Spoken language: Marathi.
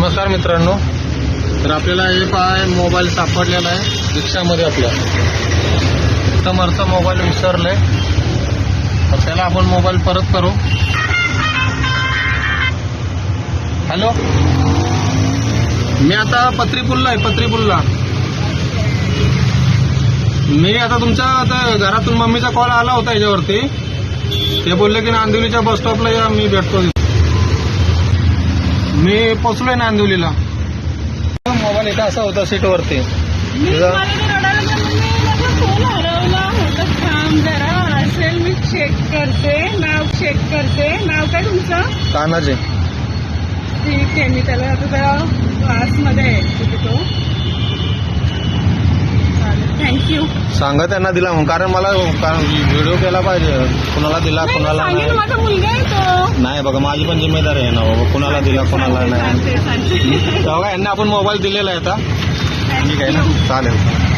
नमस्कार मित्रांनो, तर आपल्याला हे मोबाईल सापडलेला आहे रिक्षामध्ये आपल्या कस्टमरचा मोबाईल विसरलाय, तर त्याला आपण मोबाईल परत करू. हॅलो, मी आता पत्रीपूलला आहे. पत्रीपूलला मी आता तुमच्या घरातून मम्मीचा कॉल आला होता याच्यावरती. ते बोलले की नांदिवलीच्या बस स्टॉपला या, मी भेटतो. मी पोचलोय नांदिवलीला. मोबाईल इथं असा होता सीटवरती. मी चेक करते, नाव चेक करते. नाव काय तुमचं? तानाजी. ठीक आहे, मी त्याला आता क्लासमध्ये आहे तो. थँक्यू. सांगा त्यांना दिला म्हणून, कारण मला व्हिडिओ केला पाहिजे. कुणाला दिला कुणाला नाही. माझा मुलगा आहे तो. नाही बघा, माझी पण जिम्मेदारी आहे ना बाबा, कुणाला दिला कुणाला नाही. सांगते. तेव्हा यांना आपण मोबाईल दिलेला आहे आता. ठीक आहे ना, चालेल.